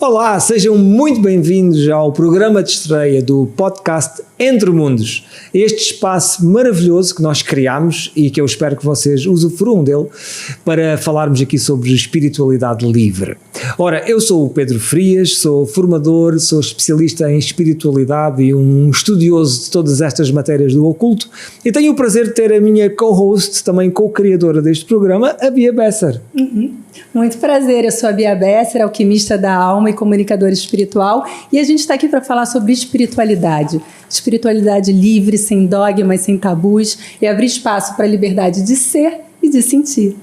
Olá, sejam muito bem-vindos ao programa de estreia do podcast Entre Mundos. Este espaço maravilhoso que nós criámos e que eu espero que vocês usufruam dele para falarmos aqui sobre espiritualidade livre. Ora, eu sou o Pedro Frias, sou formador, sou especialista em espiritualidade e um estudioso de todas estas matérias do oculto e tenho o prazer de ter a minha co-host, também co-criadora deste programa, a Bia Besser. Muito prazer, eu sou a Bia Besser, alquimista da alma e comunicadora espiritual, e a gente está aqui para falar sobre espiritualidade livre, sem dogmas, sem tabus, e abrir espaço para a liberdade de ser e de sentir.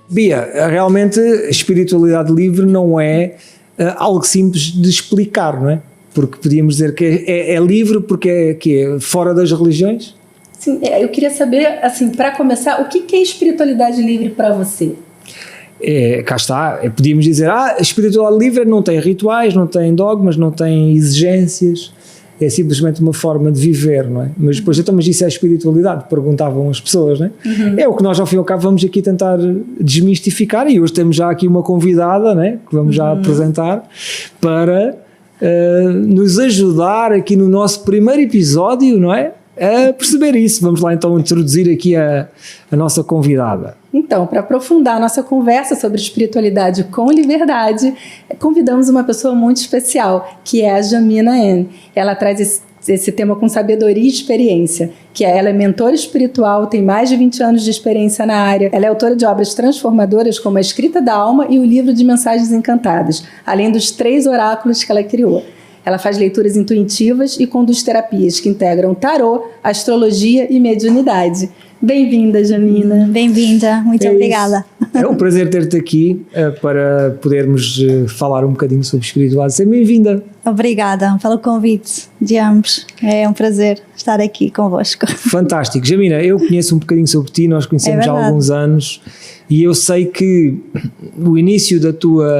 Bia, realmente a espiritualidade livre não é algo simples de explicar, não é? Porque podíamos dizer que é livre porque é fora das religiões? Sim, eu queria saber, assim, para começar, o que é espiritualidade livre para você? Cá está, podíamos dizer, a espiritualidade livre não tem rituais, não tem dogmas, não tem exigências, é simplesmente uma forma de viver, não é? Mas depois, mas isso é espiritualidade, perguntavam as pessoas, não é? É o que nós ao fim e ao cabo vamos aqui tentar desmistificar, e hoje temos já aqui uma convidada, não é? Que vamos já apresentar, para nos ajudar aqui no nosso primeiro episódio, não é? A perceber isso. Vamos lá então introduzir aqui a nossa convidada. Então, para aprofundar a nossa conversa sobre espiritualidade com liberdade, convidamos uma pessoa muito especial, que é a Jamina N. Ela traz esse tema com sabedoria e experiência, ela é mentora espiritual, tem mais de 20 anos de experiência na área. Ela é autora de obras transformadoras como A Escrita da Alma e o livro de Mensagens Encantadas, além dos 3 oráculos que ela criou. Ela faz leituras intuitivas e conduz terapias que integram tarô, astrologia e mediunidade. Bem-vinda, Jamina. Bem-vinda, muito obrigada. É um prazer ter-te aqui para podermos falar um bocadinho sobre espiritualidade. Seja bem-vinda. Obrigada pelo convite de ambos. É um prazer estar aqui convosco. Fantástico. Jamina, eu conheço um bocadinho sobre ti, nós conhecemos já há alguns anos e eu sei que o início da tua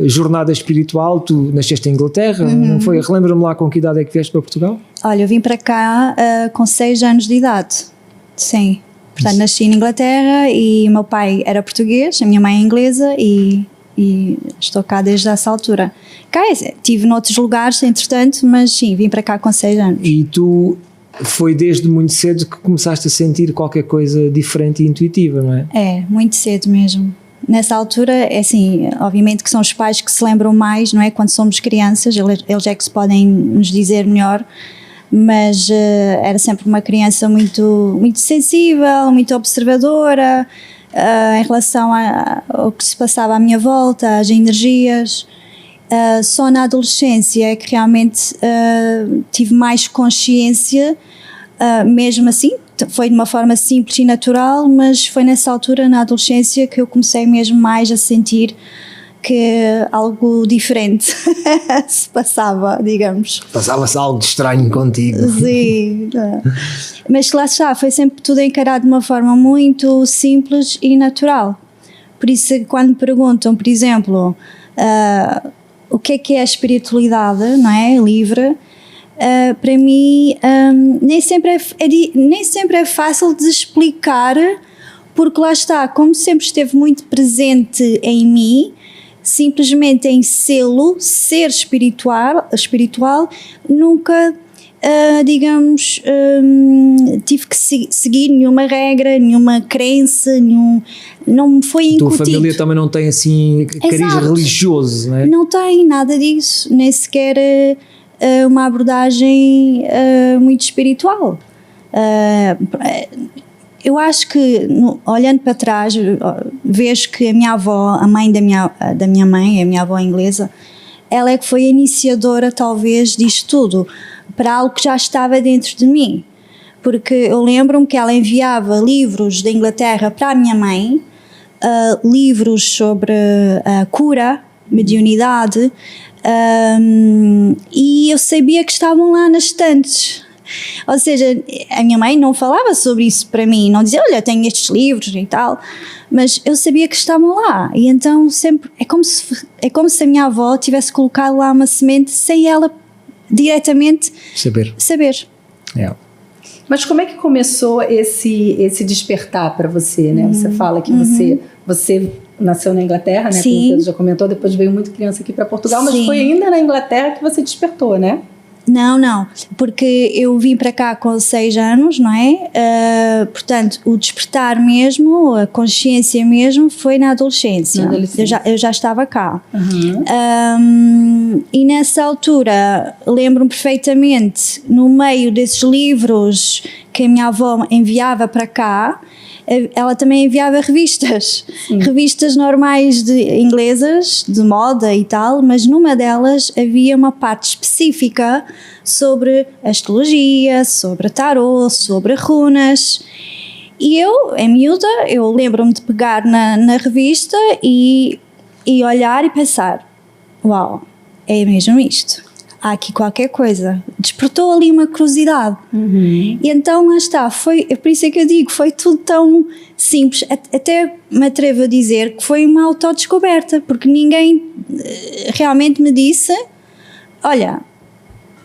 jornada espiritual, tu nasceste em Inglaterra, não foi? Relembra-me lá com que idade é que vieste para Portugal? Olha, eu vim para cá com 6 anos de idade, sim. Portanto, nasci na Inglaterra e o meu pai era português, a minha mãe é inglesa e estou cá desde essa altura. Cá estive noutros lugares, entretanto, mas sim, vim para cá com 6 anos. E tu, foi desde muito cedo que começaste a sentir qualquer coisa diferente e intuitiva, não é? É, muito cedo mesmo. Nessa altura, é assim, obviamente que são os pais que se lembram mais, não é? Quando somos crianças, eles é que se podem nos dizer melhor, mas era sempre uma criança muito, muito sensível, muito observadora em relação ao que se passava à minha volta, às energias. Só na adolescência é que realmente tive mais consciência, mesmo assim, foi de uma forma simples e natural, mas foi nessa altura, na adolescência, que eu comecei mesmo mais a sentir que algo diferente se passava, digamos. Passava-se algo de estranho contigo. Sim, mas lá está, foi sempre tudo encarado de uma forma muito simples e natural. Por isso, quando me perguntam, por exemplo, o que é a espiritualidade, não é? Livre, para mim nem sempre é fácil de explicar, porque lá está, como sempre esteve muito presente em mim, simplesmente em ser espiritual, nunca, digamos, tive que seguir nenhuma regra, nenhuma crença, não me foi incutido. A tua família também não tem assim cariz religioso, não é? Não tem nada disso, nem sequer uma abordagem muito espiritual. Eu acho que, olhando para trás, vejo que a minha avó, a mãe da minha mãe, a minha avó inglesa, ela é que foi a iniciadora, talvez, disto tudo, para algo que já estava dentro de mim. Porque eu lembro-me que ela enviava livros da Inglaterra para a minha mãe, livros sobre a cura, mediunidade, e eu sabia que estavam lá nas estantes. Ou seja, a minha mãe não falava sobre isso para mim, não dizia, olha, tenho estes livros e tal, mas eu sabia que estavam lá, e então sempre, é como se a minha avó tivesse colocado lá uma semente sem ela diretamente saber. É. Mas como é que começou esse despertar para você, né? Você fala que você nasceu na Inglaterra, né? Sim. Como o Pedro já comentou, depois veio muito criança aqui para Portugal, mas Sim. foi ainda na Inglaterra que você despertou, né? Não, porque eu vim para cá com 6 anos, não é? Portanto, o despertar mesmo, a consciência mesmo, foi na adolescência. Na adolescência. Eu já estava cá. Uhum. E nessa altura, lembro-me perfeitamente, no meio desses livros que a minha avó enviava para cá, ela também enviava revistas, revistas normais inglesas, de moda e tal, mas numa delas havia uma parte específica sobre astrologia, sobre tarô, sobre runas. E eu, em miúda, eu lembro-me de pegar na revista e olhar e pensar, uau, é mesmo isto. Há aqui qualquer coisa. Despertou ali uma curiosidade. Uhum. E então lá está, é por isso é que eu digo, foi tudo tão simples, até me atrevo a dizer que foi uma autodescoberta, porque ninguém realmente me disse, olha, a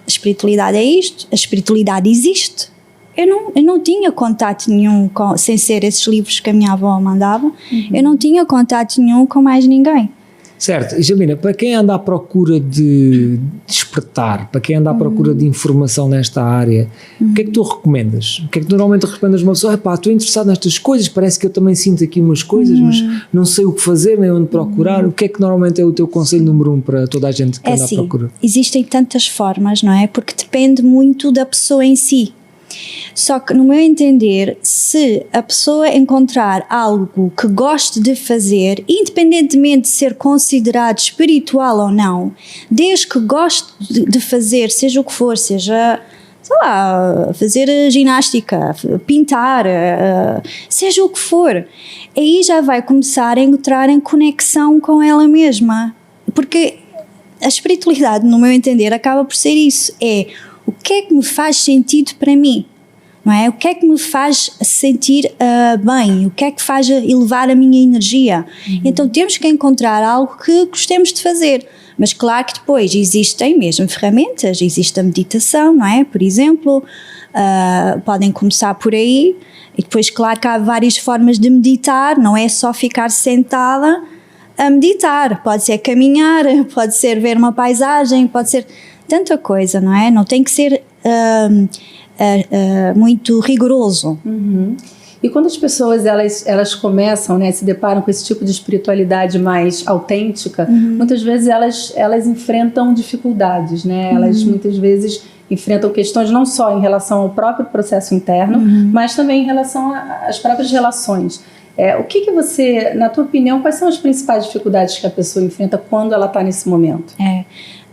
espiritualidade é isto, a espiritualidade existe. Eu não tinha contato nenhum, sem ser esses livros que a minha avó mandava, eu não tinha contato nenhum com mais ninguém. Certo, e Jamina, para quem anda à procura de despertar, para quem anda à procura de informação nesta área, o que é que tu recomendas? O que é que tu normalmente recomendas a uma pessoa? Estou interessado nestas coisas, parece que eu também sinto aqui umas coisas, mas não sei o que fazer, nem onde procurar. O que é que normalmente é o teu conselho número 1 para toda a gente que anda à procura? Existem tantas formas, não é? Porque depende muito da pessoa em si. Só que, no meu entender, se a pessoa encontrar algo que goste de fazer, independentemente de ser considerado espiritual ou não, desde que goste de fazer, seja o que for, seja, sei lá, fazer ginástica, pintar, seja o que for, aí já vai começar a entrar em conexão com ela mesma. Porque a espiritualidade, no meu entender, acaba por ser isso, o que é que me faz sentido para mim, não é? O que é que me faz sentir bem, o que é que faz elevar a minha energia. Então temos que encontrar algo que gostemos de fazer, mas claro que depois existem mesmo ferramentas, existe a meditação, não é? Por exemplo, podem começar por aí, e depois claro que há várias formas de meditar, não é só ficar sentada a meditar, pode ser caminhar, pode ser ver uma paisagem, pode ser tanta coisa, não é? Não tem que ser muito rigoroso. Uhum. E quando as pessoas elas começam, né, se deparam com esse tipo de espiritualidade mais autêntica, muitas vezes elas enfrentam dificuldades, né? Elas muitas vezes enfrentam questões não só em relação ao próprio processo interno, mas também em relação às próprias relações. O que você, na tua opinião, quais são as principais dificuldades que a pessoa enfrenta quando ela está nesse momento?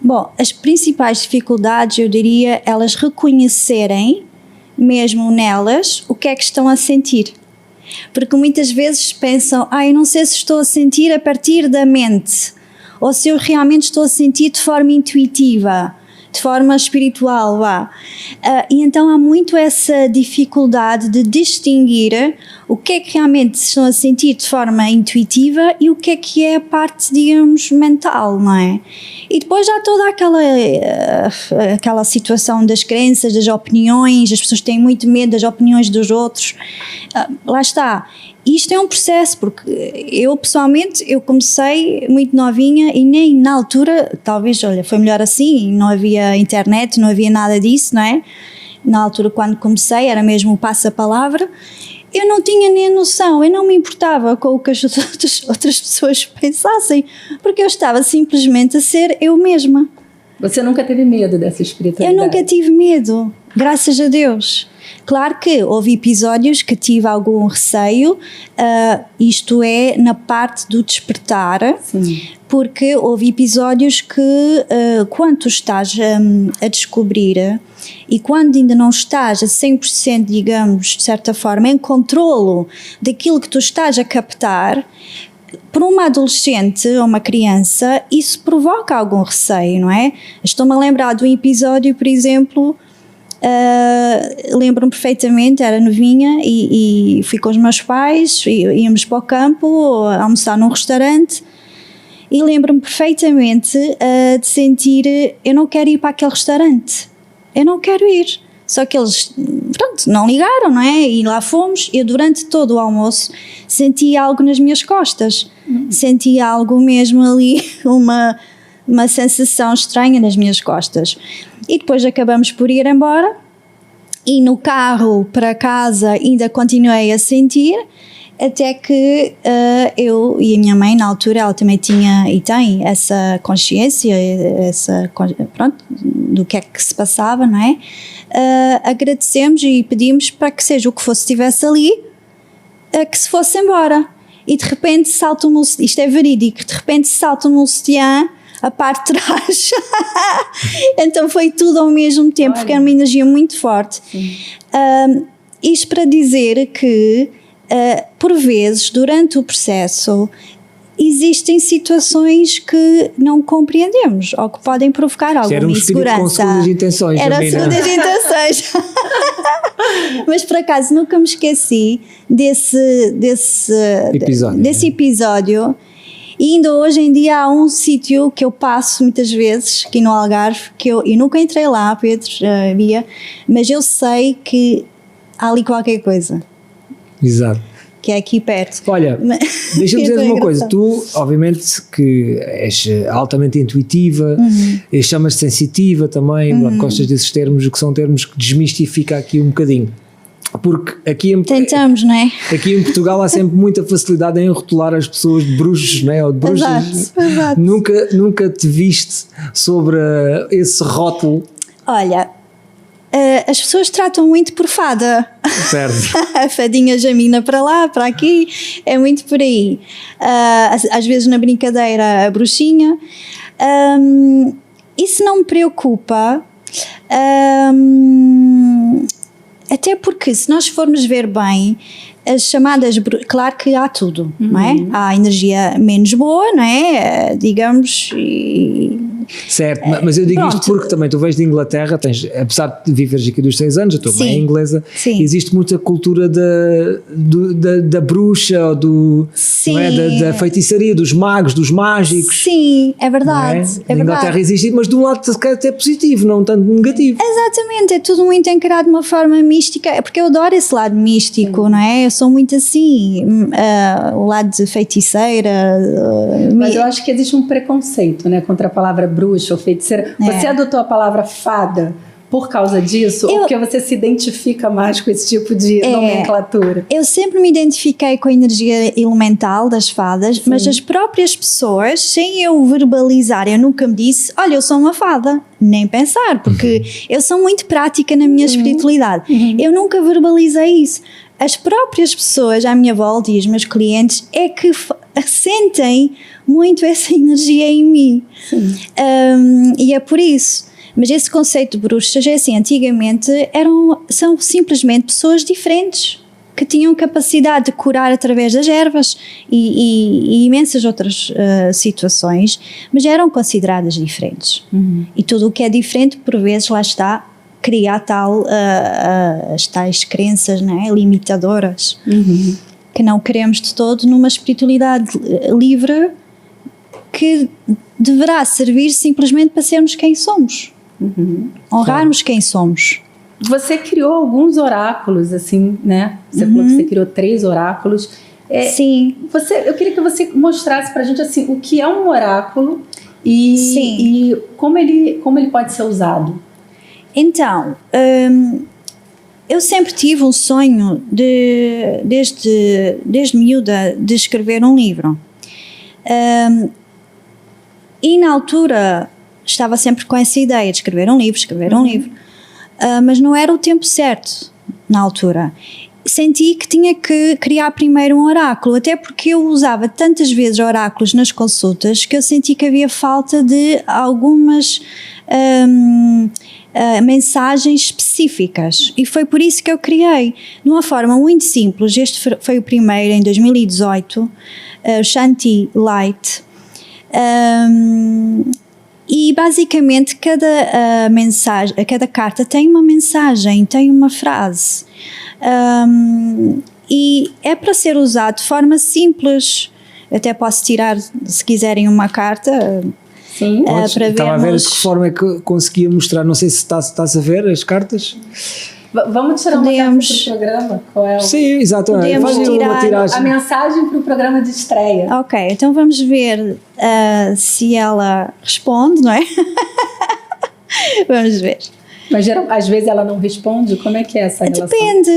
Bom, as principais dificuldades, eu diria, elas reconhecerem, mesmo nelas, o que é que estão a sentir. Porque muitas vezes pensam, eu não sei se estou a sentir a partir da mente, ou se eu realmente estou a sentir de forma intuitiva, de forma espiritual, e então há muito essa dificuldade de distinguir o que é que realmente estão a sentir de forma intuitiva e o que é a parte, digamos, mental, não é? E depois há toda aquela situação das crenças, das opiniões, as pessoas têm muito medo das opiniões dos outros, lá está. Isto é um processo, porque eu pessoalmente, eu comecei muito novinha e nem na altura, talvez, olha, foi melhor assim, não havia internet, não havia nada disso, não é? Na altura quando comecei era mesmo o passa-palavra, eu não tinha nem noção, eu não me importava com o que as outras pessoas pensassem, porque eu estava simplesmente a ser eu mesma. Você nunca teve medo dessa espiritualidade? Eu nunca tive medo, graças a Deus. Claro que houve episódios que tive algum receio, isto é, na parte do despertar. Sim. Porque houve episódios que, quando tu estás a descobrir e quando ainda não estás a 100%, digamos, de certa forma, em controlo daquilo que tu estás a captar, para uma adolescente ou uma criança, isso provoca algum receio, não é? Estou-me a lembrar de um episódio, por exemplo, lembro-me perfeitamente, era novinha e fui com os meus pais, íamos para o campo almoçar num restaurante e lembro-me perfeitamente de sentir, eu não quero ir para aquele restaurante, eu não quero ir. Só que eles, pronto, não ligaram, não é? E lá fomos, eu durante todo o almoço senti algo nas minhas costas. senti algo mesmo ali, uma sensação estranha nas minhas costas. E depois acabamos por ir embora, e no carro para casa ainda continuei a sentir, até que eu e a minha mãe, na altura, ela também tinha e tem essa consciência, pronto, do que é que se passava, não é? Agradecemos e pedimos para que seja o que fosse, estivesse ali, que se fosse embora. E de repente salta-me, isto é verídico, de repente salta-me o sutiã, a parte de trás. Então foi tudo ao mesmo tempo, porque era uma energia muito forte. Isto para dizer que por vezes, durante o processo, existem situações que não compreendemos ou que podem provocar alguma insegurança. Com segundas intenções. Era segundas intenções. Mas por acaso nunca me esqueci desse episódio. E ainda hoje em dia há um sítio que eu passo muitas vezes, aqui no Algarve, que eu nunca entrei lá, Pedro, Bia, mas eu sei que há ali qualquer coisa. Exato. Que é aqui perto. Olha, deixa-me dizer uma coisa, tu obviamente que és altamente intuitiva, chamas-te sensitiva também, gostas desses termos, que são termos que desmistifica aqui um bocadinho. Porque tentamos, não é? Aqui em Portugal há sempre muita facilidade em rotular as pessoas de bruxos, não é? Ou de bruxas. Exato. Nunca te viste sobre esse rótulo? Olha, as pessoas tratam muito por fada. Certo. A fadinha Jamina para lá, para aqui, é muito por aí. Às vezes na brincadeira a bruxinha. Isso não me preocupa. Até porque, se nós formos ver bem, as chamadas, claro que há tudo, não é? Há energia menos boa, não é? Digamos. Certo, mas eu digo isto porque também tu vens de Inglaterra, apesar de viveres aqui dos 6 anos, a tua mãe é inglesa, existe muita cultura da bruxa, ou não é? Da feitiçaria, dos magos, dos mágicos. Sim, é verdade. Na Inglaterra existe, mas de um lado até positivo, não tanto negativo. Exatamente, é tudo muito encarado de uma forma mística, porque eu adoro esse lado místico, não é? Eu sou muito assim, o lado de feiticeira. Mas eu acho que existe um preconceito, né, contra a palavra bruxa ou feiticeira. Você adotou a palavra fada por causa disso? Ou porque você se identifica mais com esse tipo de nomenclatura? Eu sempre me identifiquei com a energia elemental das fadas, mas as próprias pessoas, sem eu verbalizar, eu nunca me disse, olha, eu sou uma fada. Nem pensar, porque eu sou muito prática na minha espiritualidade. Eu nunca verbalizei isso. As próprias pessoas à minha volta e os meus clientes é que sentem muito essa energia em mim. E é por isso. Mas esse conceito de bruxas é assim, antigamente são simplesmente pessoas diferentes que tinham capacidade de curar através das ervas e imensas outras situações, mas eram consideradas diferentes. E tudo o que é diferente, por vezes, lá está, cria as tais crenças, não é? Limitadoras, que não queremos de todo numa espiritualidade livre que deverá servir simplesmente para sermos quem somos, honrarmos quem somos. Você criou alguns oráculos, assim, né? Você falou que você criou 3 oráculos. Sim. Eu queria que você mostrasse pra gente, assim, o que é um oráculo e como ele pode ser usado. Então, eu sempre tive um sonho desde miúda de escrever um livro. E na altura estava sempre com essa ideia de escrever um livro, mas não era o tempo certo na altura. Senti que tinha que criar primeiro um oráculo, até porque eu usava tantas vezes oráculos nas consultas que eu senti que havia falta de algumas mensagens específicas, e foi por isso que eu criei de uma forma muito simples. Este foi o primeiro em 2018, Shanti Light, e basicamente cada carta tem uma mensagem, tem uma frase, e é para ser usado de forma simples. Até posso tirar, se quiserem, uma carta. Sim. Para estava a ver de que forma é que conseguia mostrar, não sei se estás a ver as cartas. Vamos tirar uma carta para o programa? Qual é o... Sim, exatamente. Podemos tirar uma tiragem. A mensagem para o programa de estreia. Ok, então vamos ver se ela responde, não é? Vamos ver. Mas às vezes ela não responde? Como é que é essa relação?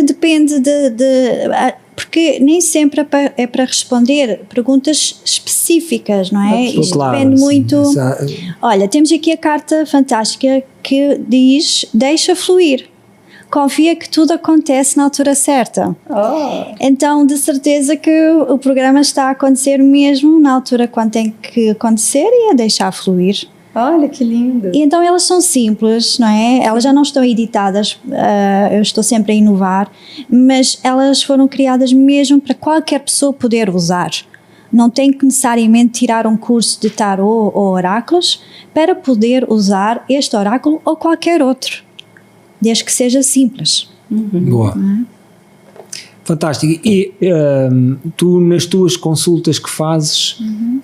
Depende porque nem sempre é para responder perguntas específicas, não é? Isto claro, depende muito. Olha, temos aqui a carta fantástica que diz: deixa fluir. Confia que tudo acontece na altura certa. Então, de certeza que o programa está a acontecer mesmo na altura quando tem que acontecer e a deixar fluir. Olha que lindo. E então elas são simples, não é? Elas já não estão editadas, eu estou sempre a inovar, mas elas foram criadas mesmo para qualquer pessoa poder usar. Não tem que necessariamente tirar um curso de tarô ou oráculos para poder usar este oráculo ou qualquer outro, desde que seja simples. Boa. Fantástico. E tu, nas tuas consultas que fazes,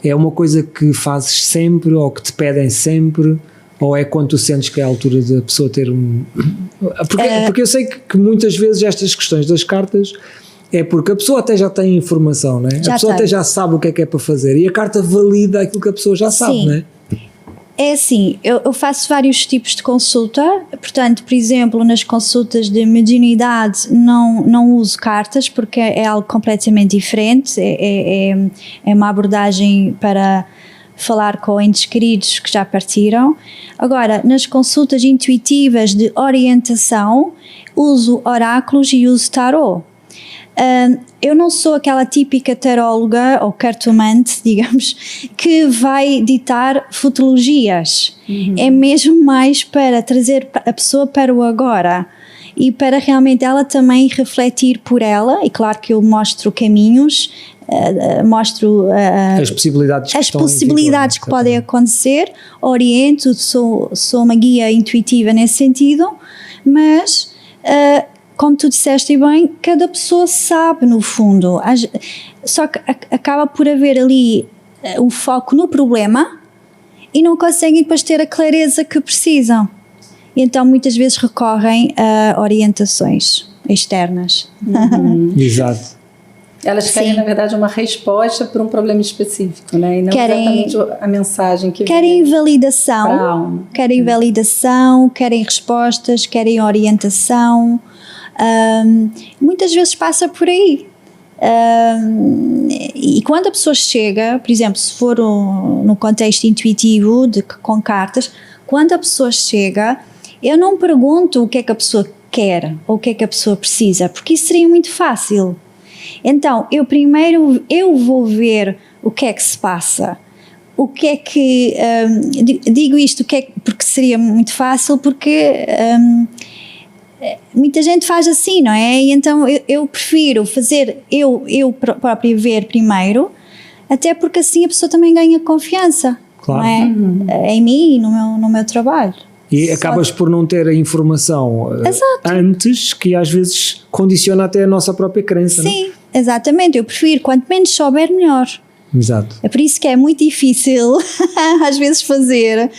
é uma coisa que fazes sempre ou que te pedem sempre? Ou é quando tu sentes que é a altura da pessoa ter um... Porque eu sei que muitas vezes estas questões das cartas é porque a pessoa até já tem informação, não é? A pessoa até já sabe o que é para fazer e a carta valida aquilo que a pessoa já sabe, não é? É assim, eu faço vários tipos de consulta, portanto, por exemplo, nas consultas de mediunidade não uso cartas porque é algo completamente diferente, é uma abordagem para falar com entes queridos que já partiram. Agora, nas consultas intuitivas de orientação, uso oráculos e uso tarô. Eu não sou aquela típica taróloga ou cartomante, digamos, que vai ditar futurologias. É mesmo mais para trazer a pessoa para o agora e para realmente ela também refletir por ela. E claro que eu mostro caminhos, mostro as possibilidades que podem acontecer, oriento, sou uma guia intuitiva nesse sentido, mas... como tu disseste bem, cada pessoa sabe no fundo, só que acaba por haver ali o foco no problema e não conseguem depois ter a clareza que precisam. E então muitas vezes recorrem a orientações externas. Exato. Elas querem, na verdade, uma resposta para um problema específico, né? E não exatamente a mensagem que querem validação, querem validação, querem respostas, querem orientação. Muitas vezes passa por aí. E quando a pessoa chega, por exemplo, se for no contexto intuitivo com cartas, quando a pessoa chega, eu não pergunto o que é que a pessoa quer ou o que é que a pessoa precisa, porque isso seria muito fácil. Então, eu vou ver o que é que se passa. O que é que... digo isto porque seria muito fácil, porque... muita gente faz assim, não é? E então eu prefiro fazer eu própria ver primeiro, até porque assim a pessoa também ganha confiança, claro. Não é? Em mim e no meu trabalho. E acabas por não ter a informação antes, que às vezes condiciona até a nossa própria crença. Sim, não? Exatamente. Eu prefiro, quanto menos souber, melhor. Exato. É por isso que é muito difícil às vezes fazer,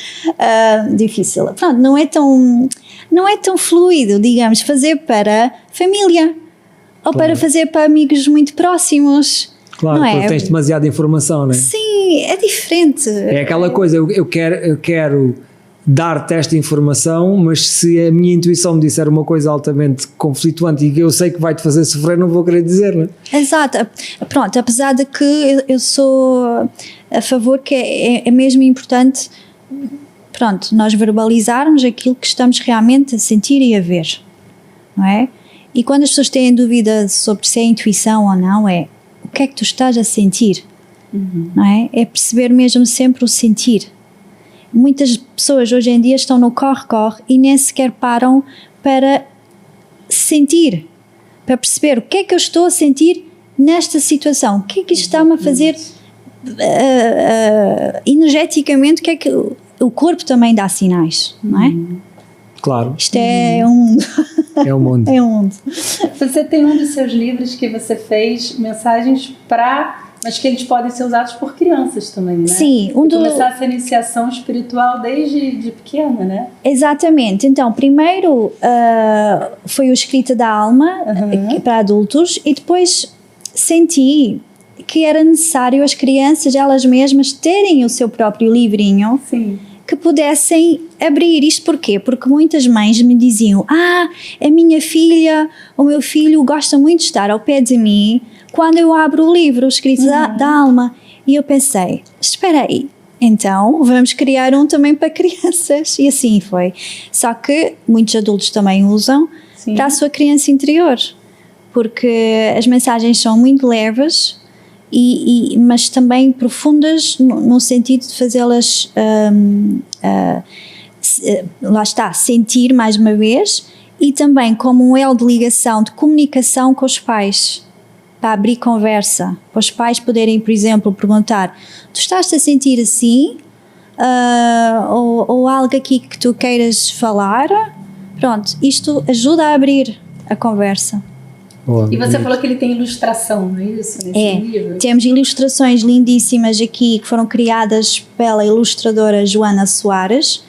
difícil, pronto, não é tão fluido, digamos, fazer para família ou para fazer para amigos muito próximos. Claro, não porque tens demasiada informação, não é? Sim, é diferente. É aquela coisa, eu quero dar-te esta informação, mas se a minha intuição me disser uma coisa altamente conflituante e que eu sei que vai-te fazer sofrer, não vou querer dizer, não é? Exato. Pronto, apesar de que eu sou a favor que é mesmo importante, pronto, nós verbalizarmos aquilo que estamos realmente a sentir e a ver, não é? E quando as pessoas têm dúvida sobre se é intuição ou não, é o que é que tu estás a sentir, não é? É perceber mesmo sempre o sentir. Muitas pessoas hoje em dia estão no corre-corre e nem sequer param para sentir, para perceber o que é que eu estou a sentir nesta situação, o que é que isto está-me a fazer energeticamente, o que é que o corpo também dá sinais, não é? Claro. Isto é um mundo. É um mundo. É um mundo. Você tem um dos seus livros que você fez mensagens para Mas que eles podem ser usados por crianças também, né? Sim. Começar essa iniciação espiritual desde de pequena, né? Exatamente. Então, primeiro foi o Escrita da Alma para adultos e depois senti que era necessário as crianças, elas mesmas, terem o seu próprio livrinho. Sim. Que pudessem abrir. Isto porquê? Porque muitas mães me diziam: a minha filha, o meu filho gosta muito de estar ao pé de mim quando eu abro o livro, o Escrito da Alma. E eu pensei, espera aí, então vamos criar um também para crianças. E assim foi. Só que muitos adultos também usam para a sua criança interior, porque as mensagens são muito leves, mas também profundas no sentido de fazê-las, lá está, sentir mais uma vez, e também como um elo de ligação, de comunicação com os pais, para abrir conversa, para os pais poderem, por exemplo, perguntar: tu estás-te a sentir assim? Ou algo aqui que tu queiras falar? Pronto, isto ajuda a abrir a conversa. E você falou que ele tem ilustração, não é isso? Nesse livro? Temos ilustrações lindíssimas aqui que foram criadas pela ilustradora Joana Soares.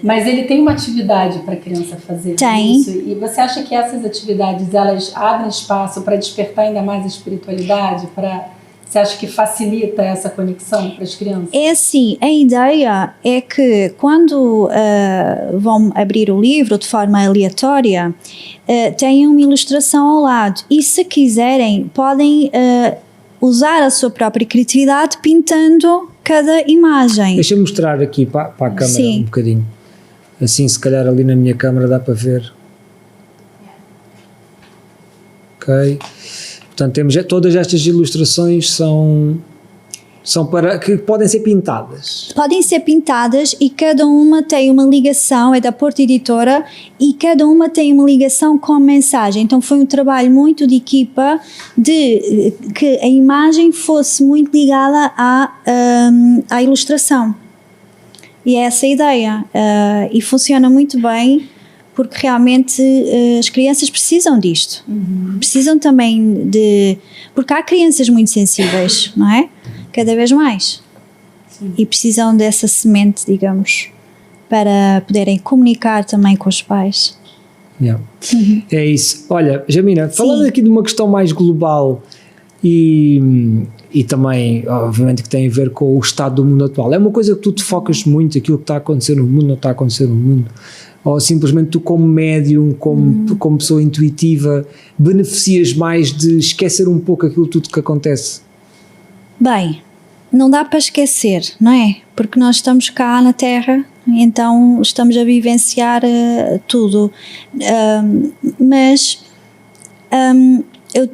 Mas ele tem uma atividade para a criança fazer. Tem. Isso? E você acha que essas atividades, elas abrem espaço para despertar ainda mais a espiritualidade? Você acha que facilita essa conexão para as crianças? É assim, a ideia é que quando vão abrir o livro de forma aleatória, tenham uma ilustração ao lado, e se quiserem podem usar a sua própria criatividade pintando cada imagem. Deixa-me mostrar aqui para a câmera. Sim. Um bocadinho. Assim, se calhar ali na minha câmera dá para ver. Ok. Portanto, temos todas estas ilustrações são para que podem ser pintadas. Podem ser pintadas e cada uma tem uma ligação, é da Porta Editora, e cada uma tem uma ligação com a mensagem. Então foi um trabalho muito de equipa, de que a imagem fosse muito ligada à ilustração. E é essa a ideia. E funciona muito bem, porque realmente as crianças precisam disto. Precisam também porque há crianças muito sensíveis, não é? Cada vez mais. Sim. E precisam dessa semente, digamos, para poderem comunicar também com os pais. Yeah. É isso. Olha, Jamina, falando aqui de uma questão mais global e também, obviamente, que tem a ver com o estado do mundo atual. É uma coisa que tu te focas muito, aquilo que está a acontecer no mundo, não está a acontecer no mundo. Ou simplesmente tu, como médium, como pessoa intuitiva, beneficias mais de esquecer um pouco aquilo tudo que acontece? Bem, não dá para esquecer, não é? Porque nós estamos cá na Terra, então estamos a vivenciar tudo. Mas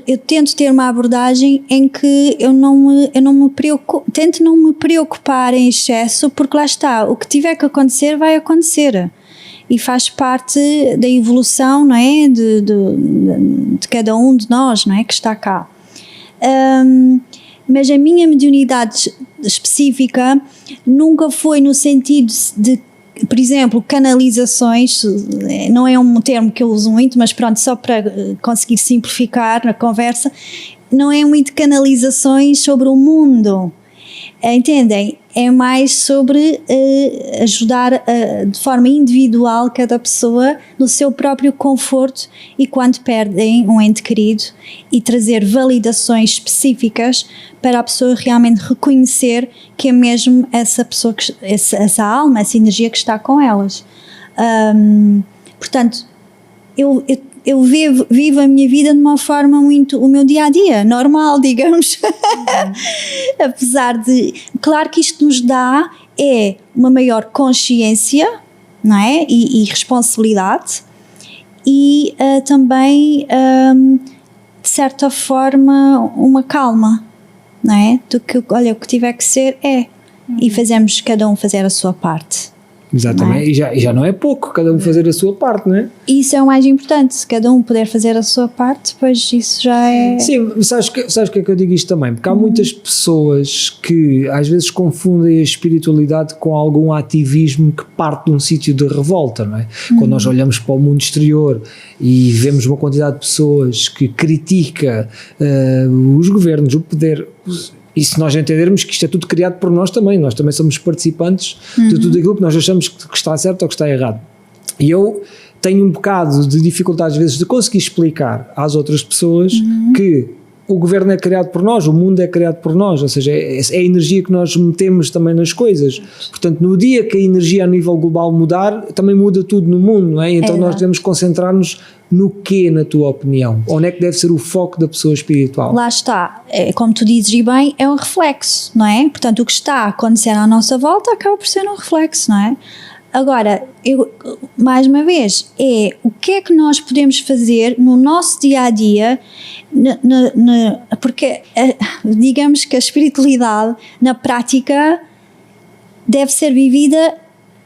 eu tento ter uma abordagem em que eu não me preocupo, tento não me preocupar em excesso, porque lá está, o que tiver que acontecer vai acontecer. E faz parte da evolução, não é? De cada um de nós, não é? Que está cá. Mas a minha mediunidade específica nunca foi no sentido de, por exemplo, canalizações, não é um termo que eu uso muito, mas pronto, só para conseguir simplificar a conversa, não é muito canalizações sobre o mundo, entendem? É mais sobre ajudar de forma individual cada pessoa no seu próprio conforto, e quando perdem um ente querido, e trazer validações específicas para a pessoa realmente reconhecer que é mesmo essa pessoa, essa alma, essa energia que está com elas. Portanto, eu vivo a minha vida de uma forma muito, o meu dia-a-dia, normal, digamos. Apesar de, claro que isto nos dá uma maior consciência, não é? E responsabilidade, e também, de certa forma, uma calma, não é? Do que, olha, o que tiver que ser e fazemos cada um fazer a sua parte. Exatamente, e já não é pouco, cada um fazer a sua parte, não é? Isso é o mais importante, se cada um puder fazer a sua parte, depois isso já é... Sim, sabes que é que eu digo isto também? Porque há muitas pessoas que às vezes confundem a espiritualidade com algum ativismo que parte de um sítio de revolta, não é? Quando nós olhamos para o mundo exterior e vemos uma quantidade de pessoas que critica os governos, o poder... E se nós entendermos que isto é tudo criado por nós também somos participantes de tudo aquilo que nós achamos que está certo ou que está errado. E eu tenho um bocado de dificuldade às vezes de conseguir explicar às outras pessoas que o governo é criado por nós, o mundo é criado por nós, ou seja, é a energia que nós metemos também nas coisas. Portanto, no dia que a energia a nível global mudar, também muda tudo no mundo, não é? Então nós devemos concentrar-nos no quê, na tua opinião? Onde é que deve ser o foco da pessoa espiritual? Lá está, como tu dizes e bem, é um reflexo, não é? Portanto, o que está a acontecer à nossa volta acaba por ser um reflexo, não é? Agora, mais uma vez, o que é que nós podemos fazer no nosso dia-a-dia, porque digamos que a espiritualidade, na prática, deve ser vivida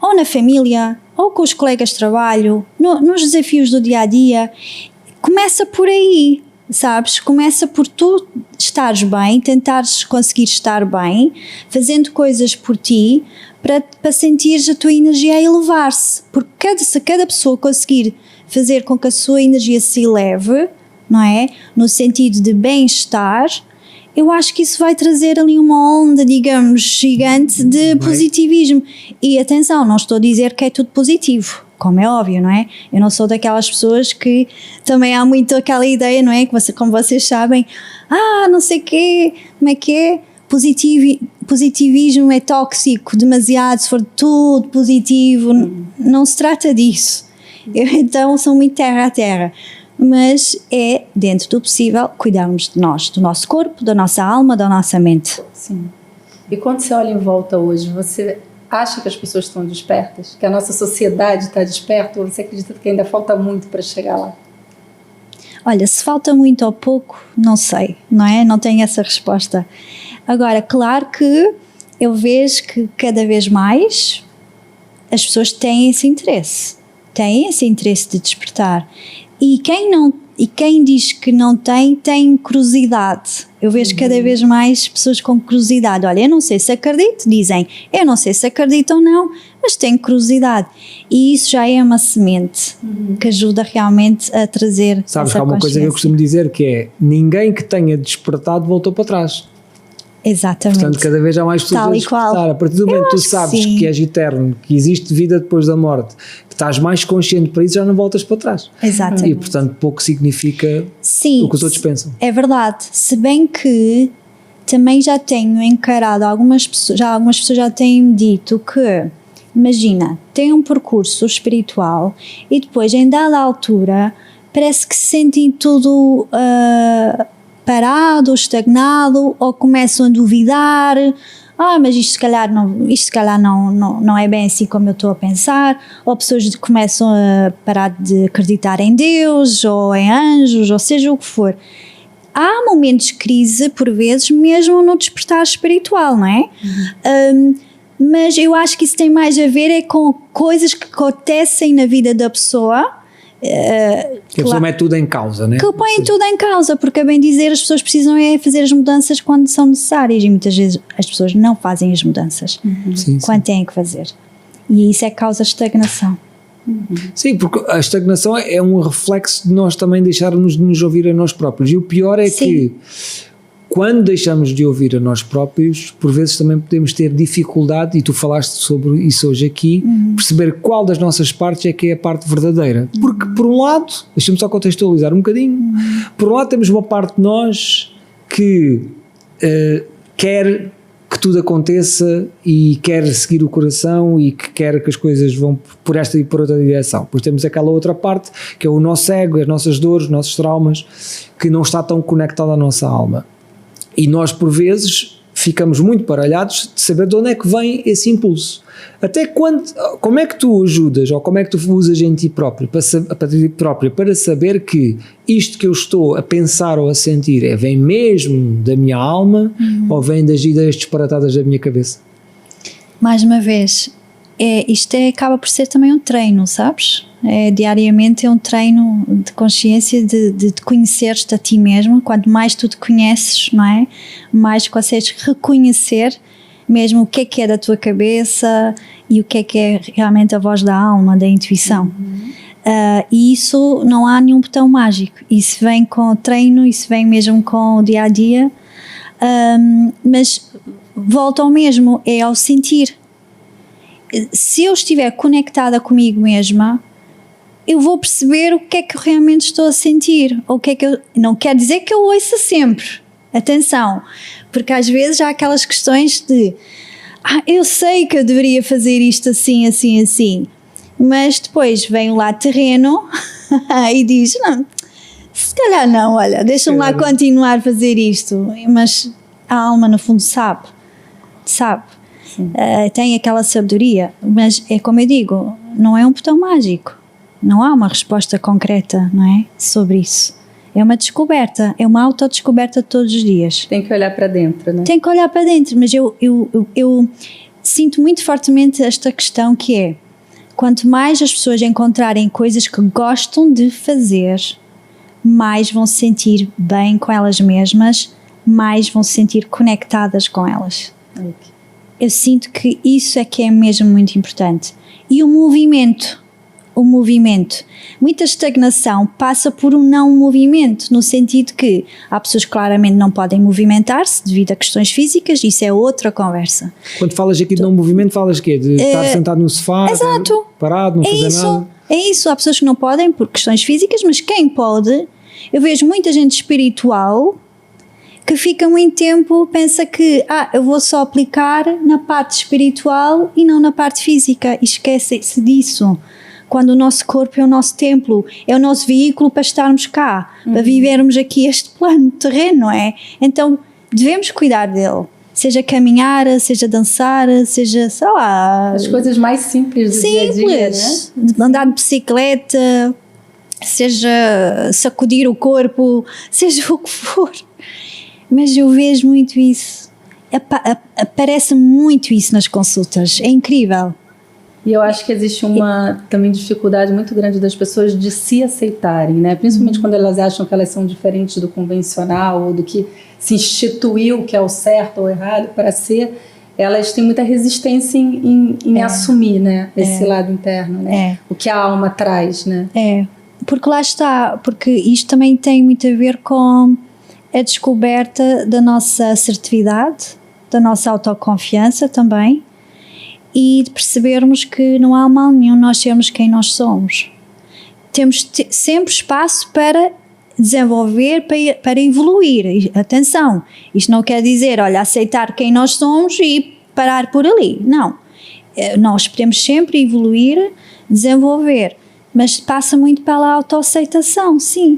ou na família, ou com os colegas de trabalho, nos desafios do dia-a-dia. Começa por aí, sabes? Começa por tu estares bem, tentares conseguir estar bem, fazendo coisas por ti, para sentires a tua energia a elevar-se, porque se cada pessoa conseguir fazer com que a sua energia se eleve, não é? No sentido de bem-estar, eu acho que isso vai trazer ali uma onda, digamos, gigante de positivismo. E atenção, não estou a dizer que é tudo positivo, como é óbvio, não é? Eu não sou daquelas pessoas que também há muito aquela ideia, não é? Que como vocês sabem, não sei o quê, como é que é? Positivismo é tóxico, demasiado, se for tudo positivo, não se trata disso. Eu então sou muito terra a terra, mas é dentro do possível cuidarmos de nós, do nosso corpo, da nossa alma, da nossa mente. Sim. E quando você olha em volta hoje, você acha que as pessoas estão despertas? Que a nossa sociedade está desperta? Ou você acredita que ainda falta muito para chegar lá? Olha, se falta muito ou pouco, não sei, não é? Não tenho essa resposta. Agora, claro que eu vejo que cada vez mais as pessoas têm esse interesse de despertar. E quem diz que não tem curiosidade. Eu vejo cada vez mais pessoas com curiosidade. Olha, eu não sei se acredito, dizem, eu não sei se acredito ou não, mas tenho curiosidade. E isso já é uma semente que ajuda realmente a trazer. Sabes que há uma coisa que eu costumo dizer que é: ninguém que tenha despertado voltou para trás. Exatamente. Portanto, cada vez há mais pessoas a despertar. A partir do momento que tu sabes que és eterno, que existe vida depois da morte, que estás mais consciente para isso, já não voltas para trás. Exatamente. E, portanto, pouco significa o que os outros pensam. É verdade. Se bem que também já tenho encarado, algumas pessoas já têm dito que, imagina, tem um percurso espiritual e depois, em dada altura, parece que se sentem tudo... parado, estagnado, ou começam a duvidar, mas isto se calhar não é bem assim como eu estou a pensar, ou pessoas começam a parar de acreditar em Deus, ou em anjos, ou seja o que for. Há momentos de crise, por vezes, mesmo no despertar espiritual, não é? Mas eu acho que isso tem mais a ver com coisas que acontecem na vida da pessoa, que a pessoa mete tudo em causa, né? Que põem tudo em causa, porque a bem dizer as pessoas precisam fazer as mudanças quando são necessárias e muitas vezes as pessoas não fazem as mudanças quando têm que fazer, e isso é que causa estagnação. Sim, porque a estagnação é um reflexo de nós também deixarmos de nos ouvir a nós próprios, e o pior é que quando deixamos de ouvir a nós próprios, por vezes também podemos ter dificuldade, e tu falaste sobre isso hoje aqui, perceber qual das nossas partes é que é a parte verdadeira. Porque, por um lado, deixa-me só contextualizar um bocadinho, por um lado temos uma parte de nós que quer que tudo aconteça e quer seguir o coração e que quer que as coisas vão por esta e por outra direção. Depois temos aquela outra parte, que é o nosso ego, as nossas dores, os nossos traumas, que não está tão conectado à nossa alma. E nós, por vezes, ficamos muito baralhados de saber de onde é que vem esse impulso. Até como é que tu ajudas, ou como é que tu usas em ti próprio, para saber que isto que eu estou a pensar ou a sentir vem mesmo da minha alma ou vem das ideias disparatadas da minha cabeça? Mais uma vez, acaba por ser também um treino, sabes? Diariamente é um treino de consciência, de conheceres-te a ti mesmo. Quanto mais tu te conheces, não é? Mais consegues reconhecer mesmo o que é da tua cabeça e o que é realmente a voz da alma, da intuição. E isso não há nenhum botão mágico. Isso vem com o treino, isso vem mesmo com o dia a dia. Mas volta ao mesmo, é ao sentir. Se eu estiver conectada comigo mesma, eu vou perceber o que é que eu realmente estou a sentir. Ou o que é que não quer dizer que eu ouça sempre. Atenção, porque às vezes há aquelas questões de eu sei que eu deveria fazer isto assim, assim, assim, mas depois vem o lado terreno e diz, não, se calhar não, olha, deixa-me lá continuar a fazer isto, mas a alma no fundo sabe, tem aquela sabedoria, mas é como eu digo, não é um botão mágico, não há uma resposta concreta, não é, sobre isso. É uma descoberta, é uma autodescoberta todos os dias. Tem que olhar para dentro, né? Tem que olhar para dentro, mas eu sinto muito fortemente esta questão que é, quanto mais as pessoas encontrarem coisas que gostam de fazer, mais vão se sentir bem com elas mesmas, mais vão se sentir conectadas com elas. Okay. Eu sinto que isso é que é mesmo muito importante. E o movimento, muita estagnação passa por um não movimento, no sentido que há pessoas que claramente não podem movimentar-se devido a questões físicas, isso é outra conversa. Quando falas aqui de não movimento, falas quê? De estar sentado no sofá, parado, não fazer nada? É isso, há pessoas que não podem por questões físicas, mas quem pode, eu vejo muita gente espiritual que fica muito tempo, pensa que eu vou só aplicar na parte espiritual e não na parte física, e esquece-se disso. Quando o nosso corpo é o nosso templo, é o nosso veículo para estarmos cá, para vivermos aqui este plano terreno, não é? Então devemos cuidar dele, seja caminhar, seja dançar, seja, sei lá, as coisas mais simples do dia a dia, né? Andar de bicicleta, seja sacudir o corpo, seja o que for. Mas eu vejo muito isso, aparece muito isso nas consultas, é incrível. E eu acho que existe uma também dificuldade muito grande das pessoas de se aceitarem, né? Principalmente quando elas acham que elas são diferentes do convencional ou do que se instituiu que é o certo ou errado para ser, elas têm muita resistência em assumir, né? Esse lado interno, né? O que a alma traz, né? Porque lá está, porque isto também tem muito a ver com a descoberta da nossa assertividade, da nossa autoconfiança também, e de percebermos que não há mal nenhum nós sermos quem nós somos. Temos sempre espaço para desenvolver, para evoluir. Atenção, isto não quer dizer, olha, aceitar quem nós somos e parar por ali. Não. Nós podemos sempre evoluir, desenvolver, mas passa muito pela autoaceitação, sim.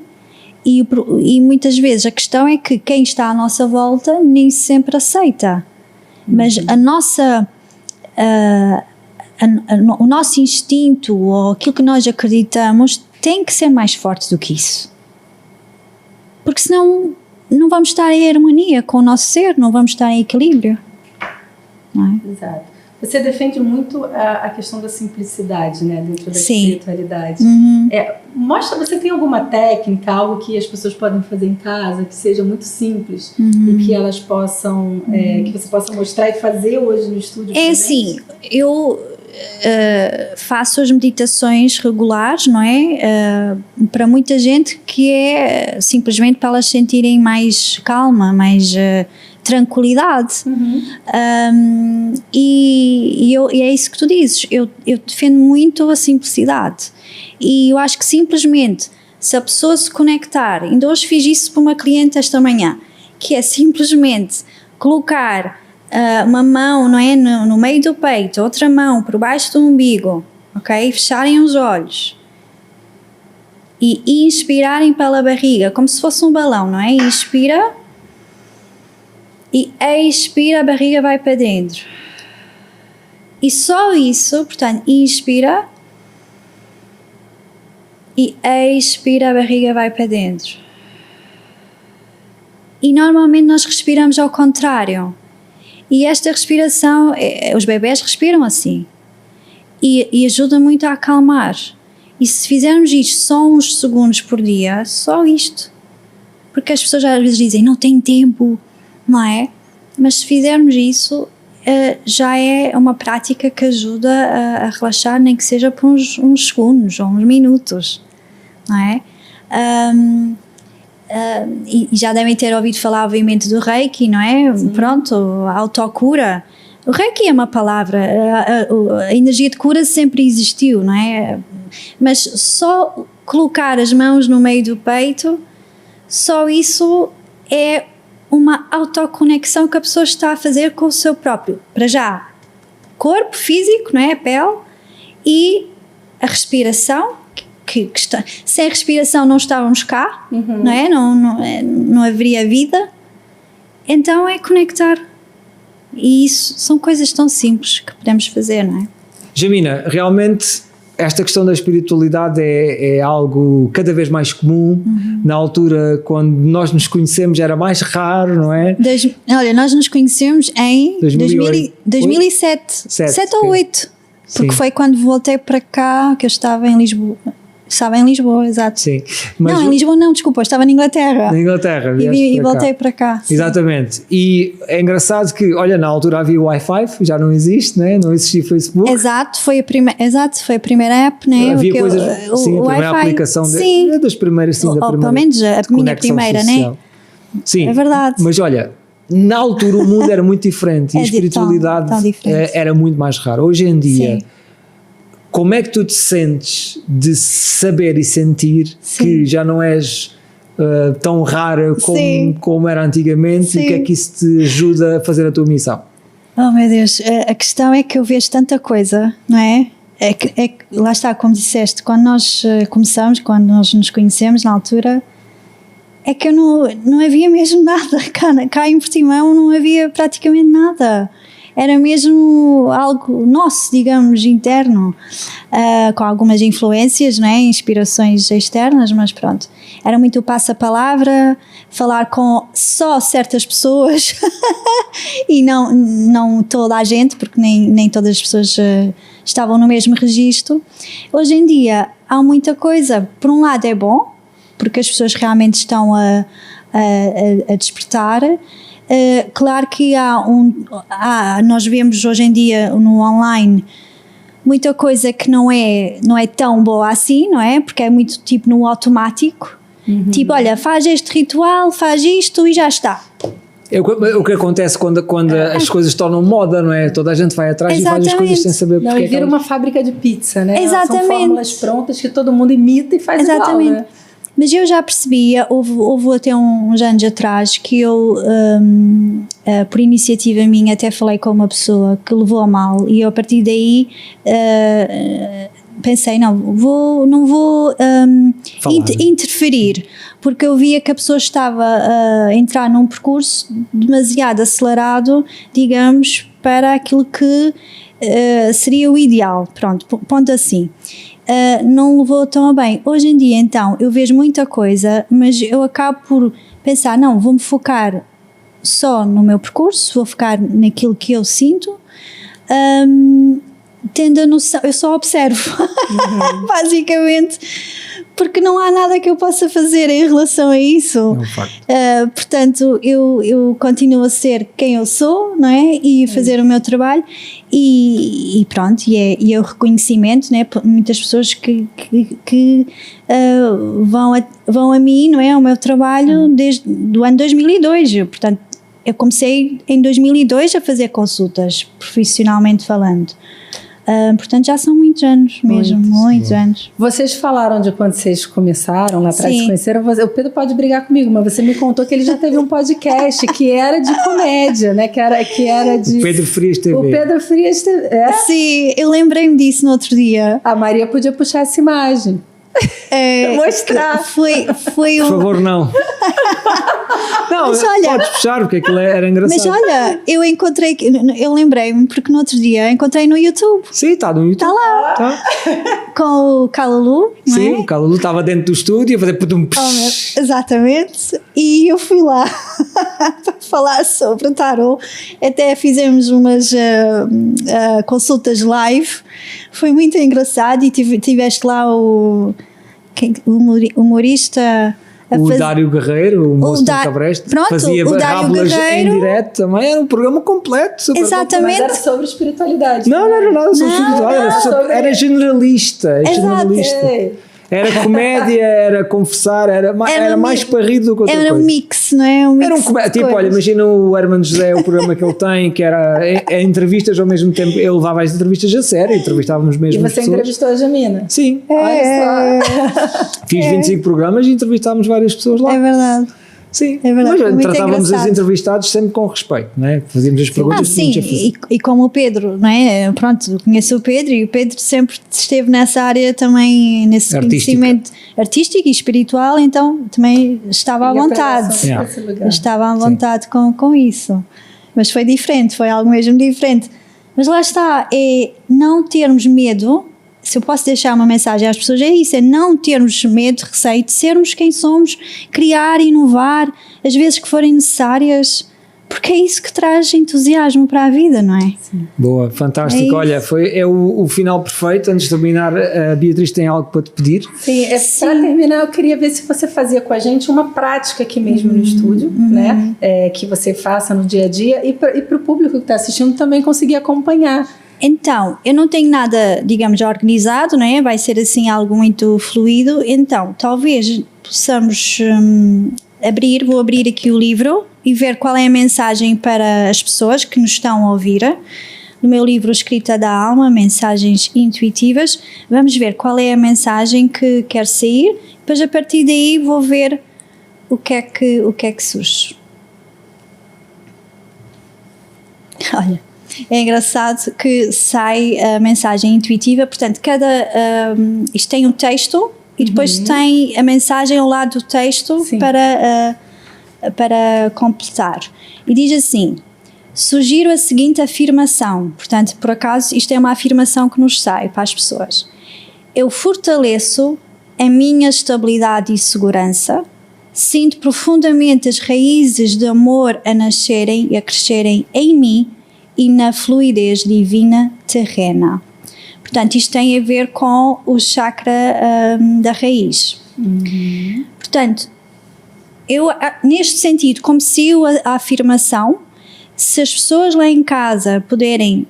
E muitas vezes a questão é que quem está à nossa volta nem sempre aceita. Mas o nosso instinto ou aquilo que nós acreditamos tem que ser mais forte do que isso, porque senão não vamos estar em harmonia com o nosso ser, não vamos estar em equilíbrio, não é? Exato. Você defende muito a questão da simplicidade, né, dentro da espiritualidade. Você tem alguma técnica, algo que as pessoas podem fazer em casa, que seja muito simples e que elas possam, que você possa mostrar e fazer hoje no estúdio? Assim, eu faço as meditações regulares, não é? Para muita gente que é simplesmente para elas sentirem mais calma, mais tranquilidade. E é isso que tu dizes, eu defendo muito a simplicidade, e eu acho que simplesmente se a pessoa se conectar, ainda hoje fiz isso para uma cliente esta manhã, que é simplesmente colocar uma mão, não é, no meio do peito, outra mão por baixo do umbigo, ok? Fecharem os olhos e inspirarem pela barriga, como se fosse um balão, não é? Inspira e expira, a barriga vai para dentro. E só isso, portanto, inspira e expira, a barriga vai para dentro. E normalmente nós respiramos ao contrário. E esta respiração, os bebés respiram assim. e ajuda muito a acalmar. E se fizermos isto só uns segundos por dia, só isto, porque as pessoas às vezes dizem não tenho tempo, não é? Mas se fizermos isso, já é uma prática que ajuda a relaxar, nem que seja por uns segundos ou uns minutos, não é? E já devem ter ouvido falar obviamente do Reiki, não é? Sim. Pronto, a autocura. O Reiki é uma palavra, a energia de cura sempre existiu, não é? Mas só colocar as mãos no meio do peito, só isso é uma autoconexão que a pessoa está a fazer com o seu próprio, para já, corpo físico, não é? A pele, e a respiração, que está, sem respiração não estávamos cá, não é? Não haveria vida. Então é conectar. E isso são coisas tão simples que podemos fazer, não é? Jamina, realmente esta questão da espiritualidade é algo cada vez mais comum. Na altura, quando nós nos conhecemos, era mais raro, não é? Olha, nós nos conhecemos em 2007, 7 ou 8, porque foi quando voltei para cá, que eu estava em Lisboa. Estava em Lisboa, exato. Sim. Mas não, em Lisboa não, desculpa, eu estava na Inglaterra. Na Inglaterra, e voltei para cá. Exatamente. E é engraçado que, olha, na altura havia o Wi-Fi, já não existe, né? Não existia Facebook. Exato, foi a primeira app, né? Havia coisas, sim, a primeira aplicação das primeiras, sim, da primeira. Pelo menos a minha primeira, social, né? Sim. É verdade. Mas olha, na altura o mundo era muito diferente e a espiritualidade era muito mais rara. Hoje em dia, como é que tu te sentes de saber e sentir que já não és tão rara como era antigamente? E o que é que isso te ajuda a fazer a tua missão? Oh meu Deus, a questão é que eu vejo tanta coisa, não é? Lá está, como disseste, quando nós começamos, quando nós nos conhecemos na altura, é que eu não havia mesmo nada, cá em Portimão não havia praticamente nada. Era mesmo algo nosso, digamos, interno, com algumas influências, não é? Inspirações externas, mas pronto. Era muito o passa-palavra, falar com só certas pessoas e não toda a gente, porque nem todas as pessoas estavam no mesmo registro. Hoje em dia há muita coisa. Por um lado é bom, porque as pessoas realmente estão a despertar. Claro que nós vemos hoje em dia no online muita coisa que não é tão boa assim, não é? Porque é muito tipo no automático, tipo, olha, faz este ritual, faz isto e já está. É o que acontece quando as coisas tornam moda, não é? Toda a gente vai atrás e faz as coisas sem saber porque e vira uma fábrica de pizza, né? Exatamente. São fórmulas prontas que todo mundo imita e faz igual, né? Mas eu já percebia, houve até uns anos atrás que eu, por iniciativa minha, até falei com uma pessoa que levou a mal e eu, a partir daí pensei, não vou interferir, porque eu via que a pessoa estava a entrar num percurso demasiado acelerado, digamos, para aquilo que seria o ideal, pronto, ponto assim. Não levou tão bem. Hoje em dia, então, eu vejo muita coisa, mas eu acabo por pensar, não, vou-me focar só no meu percurso, vou focar naquilo que eu sinto, tendo a noção, eu só observo, basicamente, porque não há nada que eu possa fazer em relação a isso. Portanto, eu continuo a ser quem eu sou, não é? E fazer o meu trabalho e pronto, e é o reconhecimento, não é? Muitas pessoas que vão a mim, não é? Ao meu trabalho desde o ano 2002, portanto, eu comecei em 2002 a fazer consultas, profissionalmente falando. Portanto, já são muitos anos mesmo, muitos anos. Vocês falaram de quando vocês começaram lá atrás, se conheceram. O Pedro pode brigar comigo, mas você me contou que ele já teve um podcast que era de comédia, né? Que era de... O Pedro Frias TV. O Pedro Frias TV. Sim, eu lembrei-me disso no outro dia. A Maria podia puxar essa imagem. Mostrar. Foi Por favor, não. Não, mas olha, podes puxar, porque aquilo era engraçado. Mas olha, eu lembrei-me, porque no outro dia encontrei no YouTube. Sim, está no YouTube. Está lá. Tá. Com o Calulu, não é? Sim, o Calulu estava dentro do estúdio a fazer pudum. Exatamente. E eu fui lá para falar sobre o tarot. Até fizemos umas consultas live. Foi muito engraçado e tiveste lá o humorista... Dário Guerreiro, o moço do Cabresto, fazia rábulas em direto também, era um programa completo, super Exatamente. Mas era sobre espiritualidade. Não era nada sobre espiritualidade, era generalista. Era comédia, era conversar, era mais para rir do que outra coisa. Era um mix, não é? Tipo, olha, imagina o Hermano José, o programa que ele tem, que era entrevistas ao mesmo tempo, ele levava as entrevistas a sério, entrevistávamos mesmo. E você entrevistou a Jamina? Sim. Fiz 25 programas e entrevistámos várias pessoas lá. É verdade. Sim, é verdade, mas tratávamos os entrevistados sempre com respeito, não é? Fazíamos as perguntas. Sim, e como o Pedro, não é? Pronto, conheço o Pedro e o Pedro sempre esteve nessa área também, nesse conhecimento artístico e espiritual, então também estava à vontade. Estava à vontade com isso. Mas foi diferente, foi algo mesmo diferente. Mas lá está, é não termos medo. Se eu posso deixar uma mensagem às pessoas, é isso, é não termos medo, receio de sermos quem somos, criar, inovar, as vezes que forem necessárias, porque é isso que traz entusiasmo para a vida, não é? Sim. Boa, fantástico. Olha, é o final perfeito. Antes de terminar, a Beatriz tem algo para te pedir? Sim, para terminar eu queria ver se você fazia com a gente uma prática aqui mesmo no estúdio, né? Que você faça no dia a dia e para o público que está assistindo também conseguir acompanhar. Então, eu não tenho nada, digamos, organizado, não é? Vai ser assim algo muito fluido, então talvez possamos vou abrir aqui o livro e ver qual é a mensagem para as pessoas que nos estão a ouvir. No meu livro Escrita da Alma, Mensagens Intuitivas, vamos ver qual é a mensagem que quer sair, depois a partir daí vou ver o que é que surge. Olha, é engraçado que sai a mensagem intuitiva, portanto, isto tem um texto e depois tem a mensagem ao lado do texto para completar. E diz assim: sugiro a seguinte afirmação, portanto, por acaso, isto é uma afirmação que nos sai para as pessoas. Eu fortaleço a minha estabilidade e segurança, sinto profundamente as raízes de amor a nascerem e a crescerem em mim e na fluidez divina terrena. Portanto, isto tem a ver com o chakra da raiz. Portanto, eu, neste sentido, como se a afirmação, se as pessoas lá em casa puderem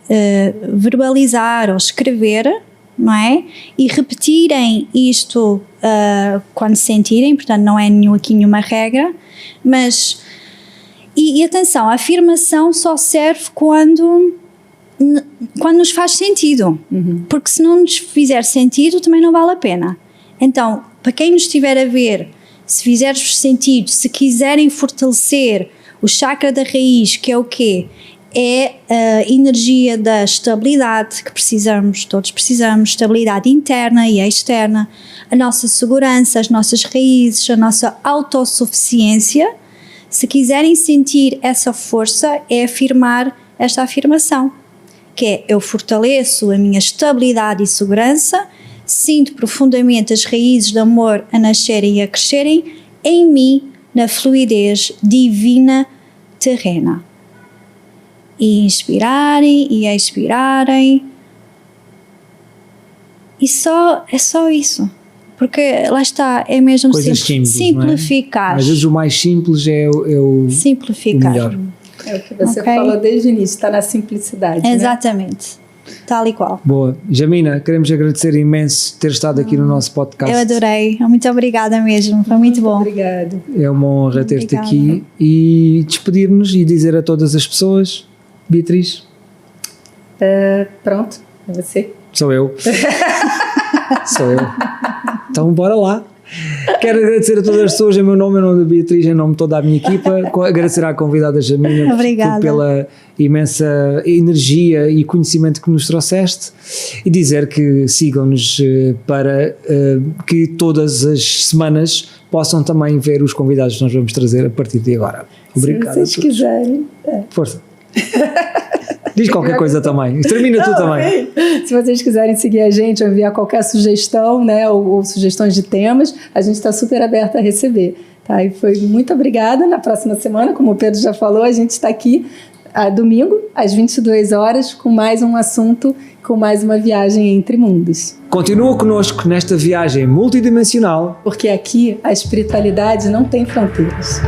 verbalizar ou escrever, não é? E repetirem isto quando sentirem, portanto não é aqui nenhuma regra, mas... E atenção, a afirmação só serve quando nos faz sentido, porque se não nos fizer sentido também não vale a pena. Então, para quem nos estiver a ver, se fizer-vos sentido, se quiserem fortalecer o chakra da raiz, que é o quê? É a energia da estabilidade que todos precisamos, estabilidade interna e externa, a nossa segurança, as nossas raízes, a nossa autossuficiência. Se quiserem sentir essa força, é afirmar esta afirmação, que é: eu fortaleço a minha estabilidade e segurança, sinto profundamente as raízes de amor a nascerem e a crescerem em mim na fluidez divina terrena. E inspirarem e expirarem. E é só isso. Porque lá está, é mesmo simplificar. É? Às vezes o mais simples é o simplificar. O melhor. É o que você falou desde o início, está na simplicidade. Exatamente, né? Tal e qual. Boa. Jamina, queremos agradecer imenso ter estado aqui no nosso podcast. Eu adorei, muito obrigada mesmo, foi muito bom. Obrigada. É uma honra ter-te aqui e despedir-nos e dizer a todas as pessoas, Beatriz. Pronto, é você. Sou eu. Sou eu. Então bora lá. Quero agradecer a todas as pessoas em meu nome da Beatriz, em nome de toda a minha equipa. Agradecer à convidada Jamina pela imensa energia e conhecimento que nos trouxeste e dizer que sigam-nos para que todas as semanas possam também ver os convidados que nós vamos trazer a partir de agora. Obrigado. Se vocês quiserem. Força. Diz qualquer coisa também. Termina tu também. Se vocês quiserem seguir a gente ou enviar qualquer sugestão, né, ou sugestões de temas, a gente está super aberta a receber. Tá? E foi muito obrigada. Na próxima semana, como o Pedro já falou, a gente está aqui domingo, às 22 horas, com mais um assunto, com mais uma viagem entre mundos. Continua conosco nesta viagem multidimensional. Porque aqui a espiritualidade não tem fronteiras.